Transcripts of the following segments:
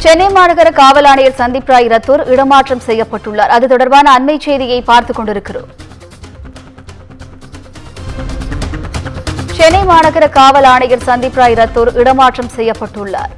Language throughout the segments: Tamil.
சென்னை மாநகர காவல் ஆணையர் சந்தீப் ராய் ரத்தோர் இடமாற்றம் செய்யப்பட்டுள்ளார். அது தொடர்பான அண்மை செய்தியை பார்த்துக் கொண்டிருக்கிறோம். சென்னை மாநகர காவல் ஆணையர் சந்தீப் ராய் ரத்தோர் இடமாற்றம் செய்யப்பட்டுள்ளார்.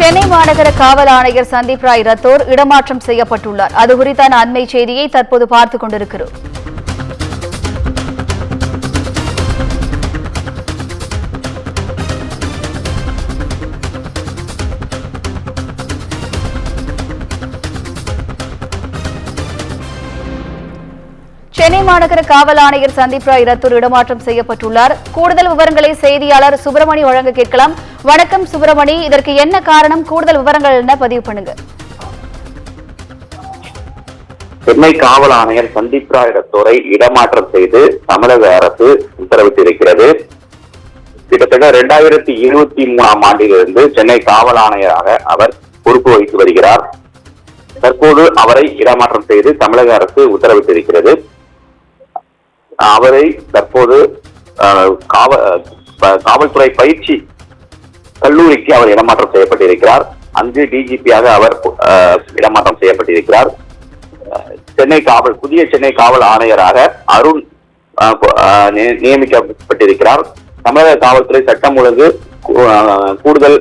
சென்னை மாநகர காவல் ஆணையர் சந்தீப் ராய் ரத்தோர் இடமாற்றம் செய்யப்பட்டுள்ளார். அது குறித்தான அண்மை செய்தியை தற்போது பார்த்துக் கொண்டிருக்கிறோம். சென்னை மாநகர காவல் ஆணையர் சந்தீப் ராய் ரத்தோர் இடமாற்றம் செய்யப்பட்டுள்ளார். கூடுதல் விவரங்களை செய்தியாளர் சுப்பிரமணி வழங்க கேட்கலாம். வணக்கம் சுப்பிரமணி, இதற்கு என்ன காரணம்? கூடுதல் விவரங்கள் என்ன பதிவு பண்ணுங்க. சென்னை காவல் ஆணையர் சந்தீப் ராய் ரத்தோரை இடமாற்றம் செய்து தமிழக அரசு உத்தரவிட்டிருக்கிறது. கிட்டத்தட்ட 2023ஆம் ஆண்டிலிருந்து சென்னை காவல் ஆணையராக அவர் பொறுப்பு வகித்து வருகிறார். தற்போது அவரை இடமாற்றம் செய்து தமிழக அரசு உத்தரவிட்டிருக்கிறது. அவரை தற்போது காவல்துறை பயிற்சி கல்லூரிக்கு அவர் இடமாற்றம் செய்யப்பட்டிருக்கிறார். அங்கு டிஜிபியாக அவர் இடமாற்றம் செய்யப்பட்டிருக்கிறார். புதிய சென்னை காவல் ஆணையராக அருண் நியமிக்கப்பட்டிருக்கிறார். தமிழக காவல்துறை சட்டம் ஒழுங்கு கூடுதல்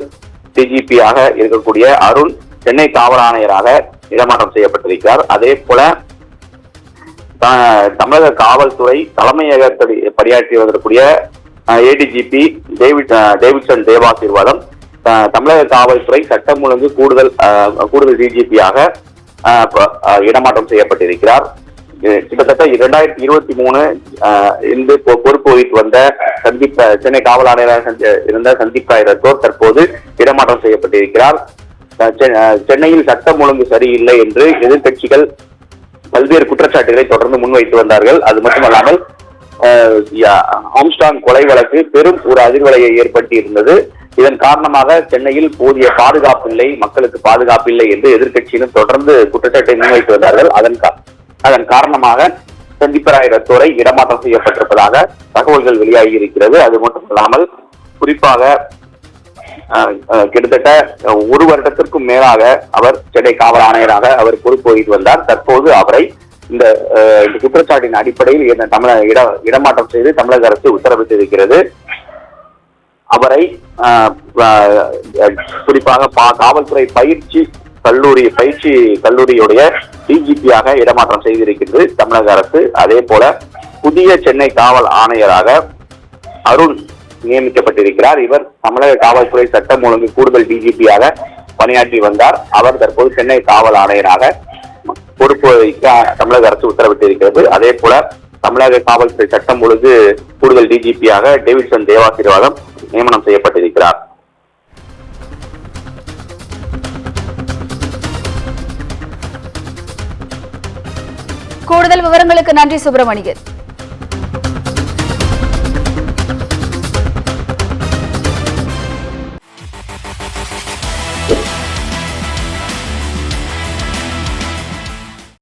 டிஜிபியாக இருக்கக்கூடிய அருண் சென்னை காவல் ஆணையராக இடமாற்றம் செய்யப்பட்டிருக்கிறார். அதே போல தமிழக காவல்துறை தலைமையகத்தில் பணியாற்றி வரக்கூடிய ஏடிஜிபி டேவிட்சன் தேவாசீர்வாதம் தமிழக காவல்துறை சட்டம் ஒழுங்கு கூடுதல் டிஜிபியாக இடமாற்றம் செய்யப்பட்டிருக்கிறார். கிட்டத்தட்ட 2023 இன்று பொறுப்பு வகித்து வந்த சென்னை காவல் ஆணையராக இருந்த சந்தீப் ராய் ரத்தோர் தற்போது இடமாற்றம் செய்யப்பட்டிருக்கிறார். சென்னையில் சட்டம் ஒழுங்கு சரியில்லை என்று எதிர்கட்சிகள் பல்வேறு குற்றச்சாட்டுகளை தொடர்ந்து முன்வைத்து வந்தார்கள். அது மட்டுமல்லாமல் ஆம்ஸ்ட்ராங் கொலை வழக்கு பெரும் ஒரு அதிர்வலையை ஏற்படுத்தி இருந்தது. இதன் காரணமாக சென்னையில் போதிய பாதுகாப்பு இல்லை, மக்களுக்கு பாதுகாப்பு இல்லை என்று எதிர்கட்சியினர் தொடர்ந்து குற்றச்சாட்டை முன்வைத்து வந்தார்கள். அதன் காரணமாக சந்தீப் ராய் ரத்தோரை இடமாற்றம் செய்யப்பட்டிருப்பதாக தகவல்கள் வெளியாகி இருக்கிறது. அது மட்டுமல்லாமல் குறிப்பாக கிட்டத்தட்ட 1 வருடத்திற்கும் மேலாக அவர் சென்னை காவல் ஆணையராக அவர் பொறுப்பு வகித்து வந்தார். தற்போது அவரை இந்த குற்றச்சாட்டின் அடிப்படையில் இடமாற்றம் செய்து தமிழக அரசு உத்தரவிட்டிருக்கிறது. அவரை குறிப்பாக காவல்துறை பயிற்சி கல்லூரியுடைய டிஜிபியாக இடமாற்றம் செய்திருக்கிறது தமிழக அரசு. அதே போல புதிய சென்னை காவல் ஆணையராக அருண் நியமிக்கப்பட்டிருக்கிறார். இவர் தமிழக காவல்துறை சட்டம் ஒழுங்கு கூடுதல் டிஜிபியாக பணியாற்றி வந்தார். அவர் தற்போது சென்னை காவல் ஆணையராக பொறுப்பு வகிக்க தமிழக அரசு உத்தரவிட்டிருக்கிறது. அதே போல தமிழக காவல்துறை சட்டம் ஒழுங்கு கூடுதல் டிஜிபியாக டேவிட்சன் தேவாசீர்வாதம் நியமனம் செய்யப்பட்டிருக்கிறார். கூடுதல் விவரங்களுக்கு நன்றி சுப்பிரமணியன்.